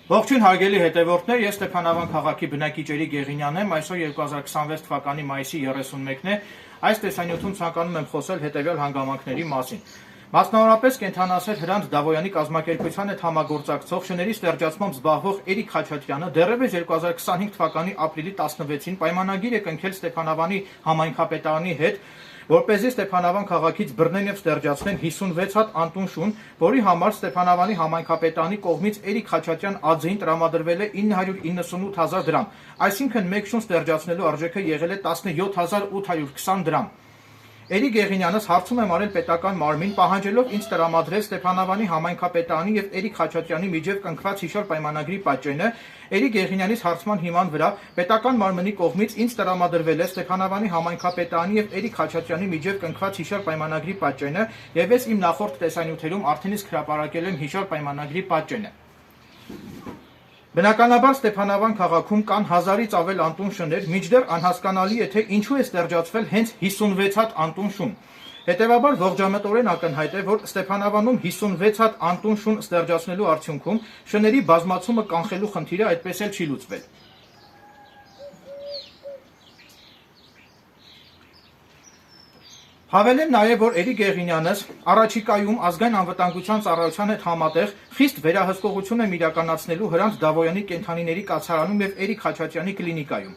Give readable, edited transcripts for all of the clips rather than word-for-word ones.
Ողջույն հարգելի հետևորդներ, ես Ստեփանավան քաղաքի բնակիչ Գեղինյանն եմ, այսօր 2026 թվականի մայիսի 31-ն է, այս տեսանյութում ցանկանում եմ խոսել հետևյալ հանգամանքների մասին։ Մասնավորապես կենթանասեր Հրանտ Դավոյանի կազմակերպության հետ համագործակցող շների ստեղծացմամբ զբաղվող Էրիկ Խաչատրյանը դեռևս 2025 թվականի ապրիլի 16-ին պայմանագիր է կնքել Ստեփանավանի համայնքապետարանի հետ, որպեսզի Ստեփանավան քաղաքից բռնեն եւ ստեղծացնեն 56 հատ անտուն շուն, որի համար Ստեփանավանի համայնքապետարանի կողմից Էրիկ Խաչատրյան ԱՁ-ին տրամադրվել է 998,000 դրամ, այսինքն մեկ շուն ստեղծացնելու արժեքը եղել է 17,820 դրամ։ Էրիկ Գեղինյանս հարցում եմ արել պետական մարմին, պահանջելով ինձ տրամադրել Ստեփանավանի համայնքապետարանի եւ Էրիկ Խաչատրյանի միջև կնքված հիշյալ պայմանագրի պատճենը։ Էրիկ Գեղինյանից հարցման հիման վրա պետական մարմնի կողմից ինձ տրամադրվել է Ստեփանավանի համայնքապետարանի եւ Էրիկ Խաչատրյանի միջև կնքված հիշյալ պայմանագրի պատճենը, եւ ես իմ նախորդ տեսանյութերում արդեն իսկ հրապարակել եմ հիշյալ պայմանագրի պատճենը։ Բնականաբար Ստեփանավան քաղաքում կան 1000-ից ավել անտուն շներ, մինչդեռ անհասկանալի է, թե ինչու է ստեղծացվել հենց 56 հատ անտուն շուն։ Հետևաբար ողջամտորեն ակնհայտ է, որ Ստեփանավանում 56 հատ անտուն շուն ստեղծացնելու արդյունքում շների բազմացումը կանխելու խնդիրը այդպես էլ չի լուծվել։ Հավելեմ նաև, որ Էրիկ Գեղինյանս առաջիկայում ազգային անվտանգության ծառայության հետ համատեղ խիստ վերահսկողություն եմ իրականացնելու Հրանտ Դավոյանի կենդանիների կացարանում եւ Էրիկ Խաչատրյանի կլինիկայում։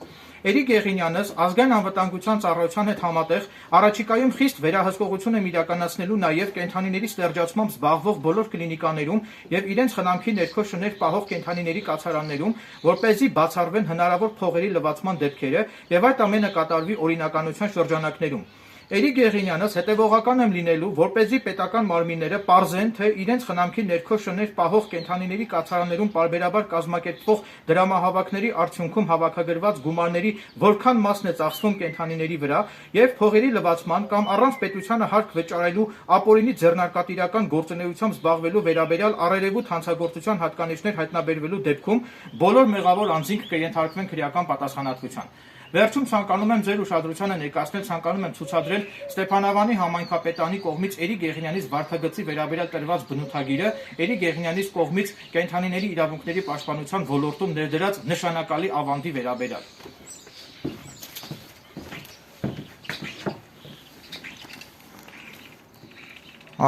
Էրիկ Գեղինյանս ազգային անվտանգության ծառայության հետ համատեղ առաջիկայում խիստ վերահսկողություն եմ իրականացնելու նաև կենդանիների ստեղծացմամբ զբաղվող բոլոր կլինիկաներում եւ իրենց խնամքի ներքո շներ պահող կենդանիների կացարաններում, որպեսզի բացառվեն հնարավոր փողերի լվացման դեպքերը եւ այդ ամենը կատարվի օրինականության շրջանակներում։ Էրիկ Գեղինյանս հետևողական եմ լինելու, որպեսզի պետական մարմինները պարզեն, թե իրենց խնամքի ներքո շներ պահող կենդանիների կացարաններում պարբերաբար կազմակերպվող դրամահավաքների արդյունքում հավաքագրված գումարների որքան մասն է ծախսվում կենդանիների վրա եւ փողերի լվացման կամ առանց պետությանը հարկ վճարելու ապօրինի ձեռնարկատիրական գործունեությամբ զբաղվելու վերաբերյալ առերևույթ հանցագործության հատկանիշներ հայտնաբերվելու դեպքում բոլոր մեղավոր անձինք կենթարկվեն քրեական պատասխանատվության։ Վերջում ցանկանում եմ ձեր ուշադրությանը ներկայացնել, ցանկանում եմ ցուցադրել Ստեփանավանի համայնքապետարանի կողմից Էրիկ Գեղինյանից վարքագծի վերաբերյալ տրված բնութագիրը, Էրիկ Գեղինյանից կողմից կենդանիների իրավունքների պաշտպանության ոլորտում ներդրած նշանակալի ավանդի վերաբերյալ։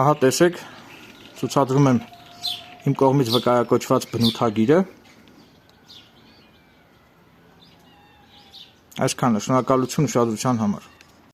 Ահա տեսեք, ցուցադրում եմ իմ կողմից վկայակոչված բնութագիրը։ Այսքանը, շնորհակալություն ուշադրության համար։